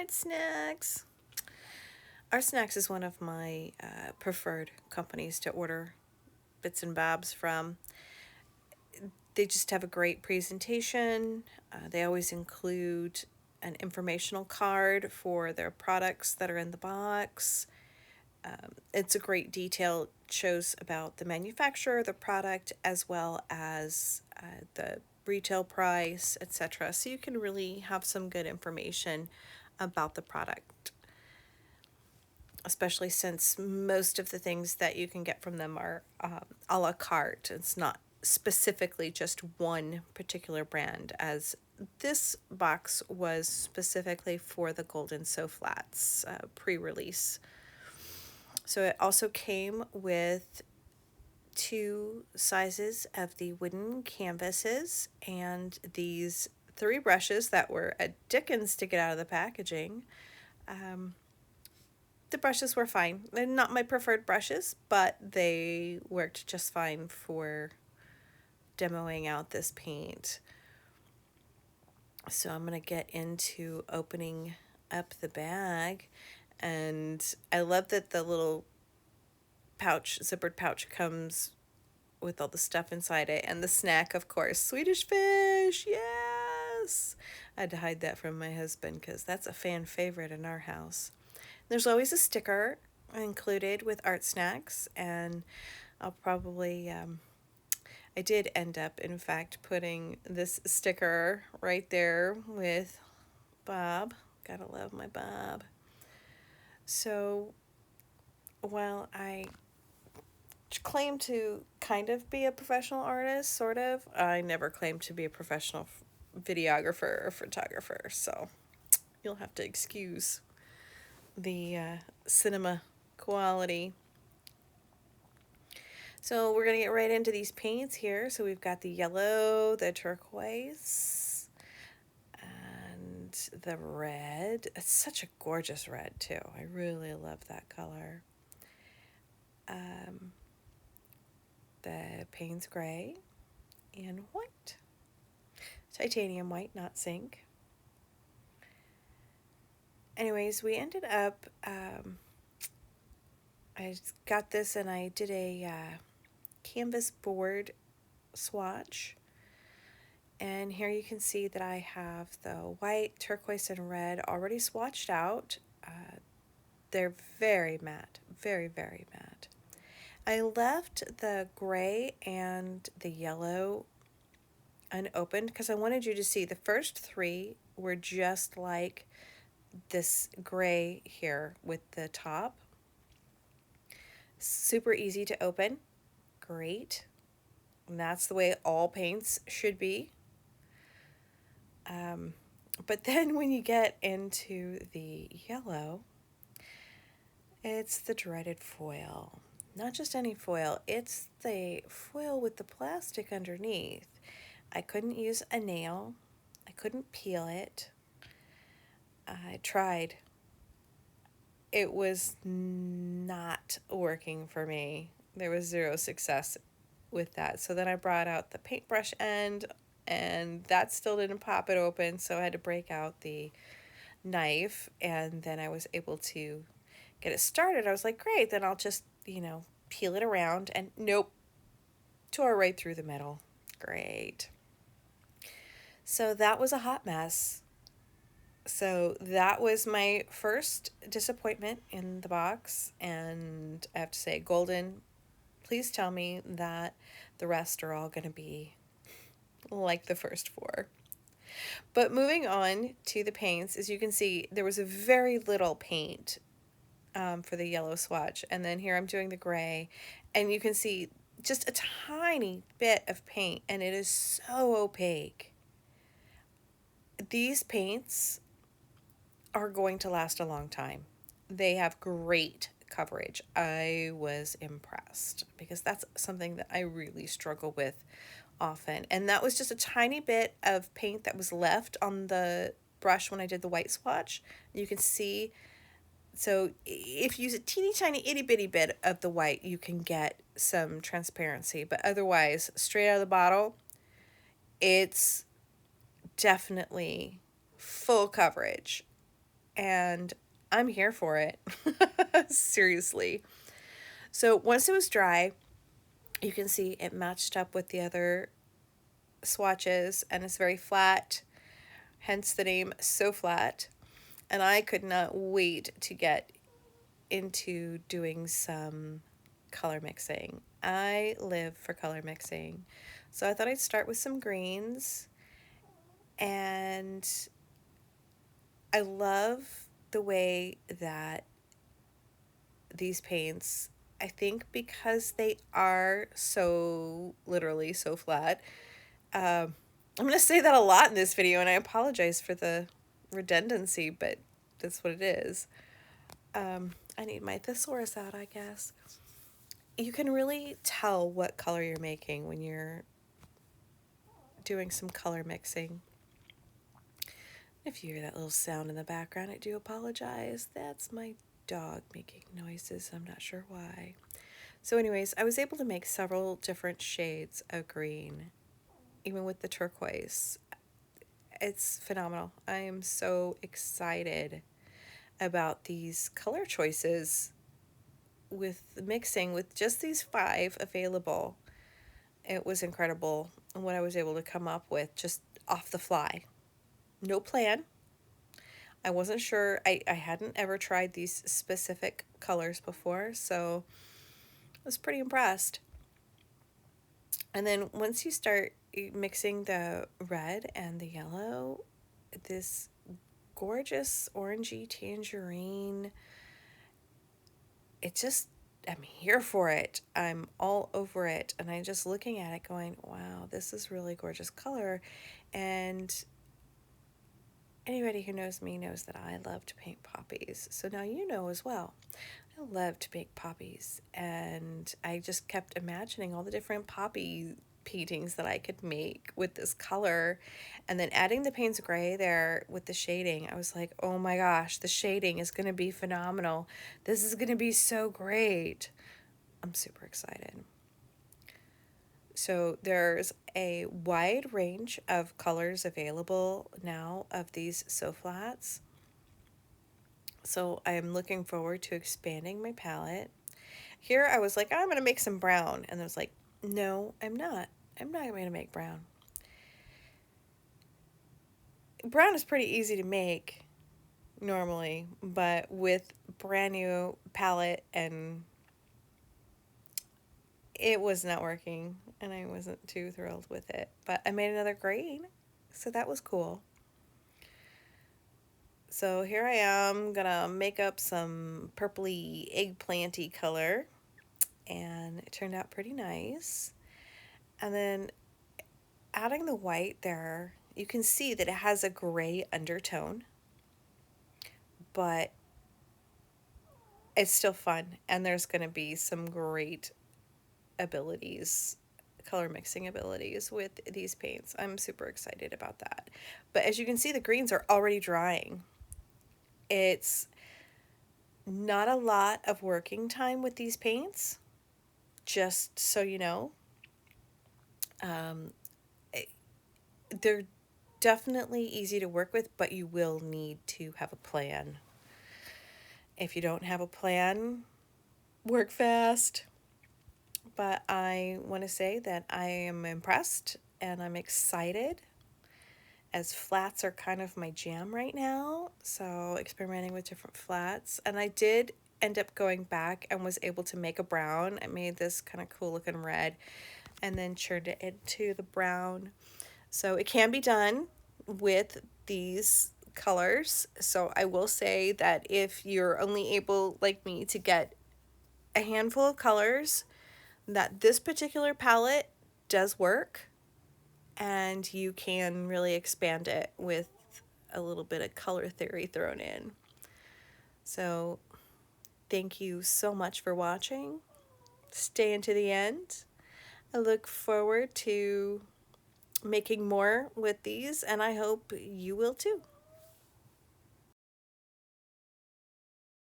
ArtSnacks. ArtSnacks is one of my preferred companies to order bits and bobs from. They just have a great presentation. They always include an informational card for their products that are in the box. It's a great detail. It shows about the manufacturer, the product, as well as the retail price, etc. So you can really have some good information about the product, especially since most of the things that you can get from them are a la carte. It's not specifically just one particular brand, as this box was specifically for the Golden So Flats pre-release. So it also came with two sizes of the wooden canvases and these three brushes that were a dickens to get out of the packaging. The brushes were fine. They're not my preferred brushes, but they worked just fine for demoing out this paint. So I'm going to get into opening up the bag. And I love that the little pouch, zippered pouch, comes with all the stuff inside it. And the snack, of course, Swedish fish. Yes! I had to hide that from my husband because that's a fan favorite in our house. There's always a sticker included with ArtSnacks, and I'll probably, I did end up, in fact, putting this sticker right there with Bob. Gotta love my Bob. So, while I claim to kind of be a professional artist, sort of, I never claimed to be a professional videographer or photographer, so you'll have to excuse the cinema quality. So we're going to get right into these paints here. So we've got the yellow, the turquoise, and the red. It's such a gorgeous red too. I really love that color. The Payne's gray and white. Titanium white, not zinc. Anyways, we ended up, I got this and I did a canvas board swatch. And here you can see that I have the white, turquoise, and red already swatched out. They're very matte, very, very matte. I left the gray and the yellow unopened because I wanted you to see the first three were just like this gray here with the top. Super easy to open. Great. And that's the way all paints should be. But then when you get into the yellow, it's the dreaded foil. Not just any foil, it's the foil with the plastic underneath. I couldn't use a nail. I couldn't peel it. I tried. It was not working for me. There was zero success with that. So then I brought out the paintbrush end, and that still didn't pop it open, so I had to break out the knife, and then I was able to get it started. I was like, great, then I'll just, peel it around, and nope, tore right through the middle. Great. So that was a hot mess. So that was my first disappointment in the box, and I have to say, Golden, please tell me that the rest are all going to be like the first four. But moving on to the paints, as you can see, there was a very little paint for the yellow swatch. And then here I'm doing the gray, and you can see just a tiny bit of paint, and it is so opaque. These paints are going to last a long time. They have great coverage. I was impressed because that's something that I really struggle with often. And that was just a tiny bit of paint that was left on the brush when I did the white swatch. You can see, so if you use a teeny tiny itty bitty bit of the white, you can get some transparency, but otherwise, straight out of the bottle, it's definitely full coverage. and I'm here for it. Seriously. So once it was dry, you can see it matched up with the other swatches, and it's very flat, hence the name So Flat. And I could not wait to get into doing some color mixing. I live for color mixing. So I thought I'd start with some greens, and I love the way that these paints, I think because they are so literally so flat, I'm going to say that a lot in this video, and I apologize for the redundancy, but that's what it is. I need my thesaurus out, I guess. You can really tell what color you're making when you're doing some color mixing. If you hear that little sound in the background, I do apologize. That's my dog making noises. I'm not sure why. So anyways, I was able to make several different shades of green, even with the turquoise. It's phenomenal. I am so excited about these color choices with mixing with just these 5 available. It was incredible what I was able to come up with just off the fly. No plan. I wasn't sure. I hadn't ever tried these specific colors before, so I was pretty impressed. And then once you start mixing the red and the yellow, this gorgeous orangey tangerine, it just, I'm here for it. I'm all over it. And I'm just looking at it going, wow, this is really gorgeous color. And anybody who knows me knows that I love to paint poppies. So now you know as well. I love to make poppies. And I just kept imagining all the different poppy paintings that I could make with this color. And then adding the Payne's Gray there with the shading, I was like, oh my gosh, the shading is going to be phenomenal. This is going to be so great. I'm super excited. So there's a wide range of colors available now of these So Flats. So I'm looking forward to expanding my palette. Here I was like, I'm going to make some brown. And I was like, no, I'm not. I'm not going to make brown. Brown is pretty easy to make normally, but with brand new palette, and it was not working, and I wasn't too thrilled with it. But I made another green, so that was cool. So here I am gonna make up some purpley eggplanty color, and it turned out pretty nice. And then adding the white there, you can see that it has a gray undertone, but it's still fun, and there's going to be some great abilities, color mixing abilities with these paints. I'm super excited about that. But as you can see, the greens are already drying. It's not a lot of working time with these paints, just so you know. They're definitely easy to work with, but you will need to have a plan. If you don't have a plan, work fast. But I want to say that I am impressed and I'm excited, as flats are kind of my jam right now. So experimenting with different flats. And I did end up going back and was able to make a brown. I made this kind of cool looking red and then churned it into the brown. So it can be done with these colors. So I will say that if you're only able, like me, to get a handful of colors, that this particular palette does work, and you can really expand it with a little bit of color theory thrown in. So thank you so much for watching. Stay into the end. I look forward to making more with these, and I hope you will too.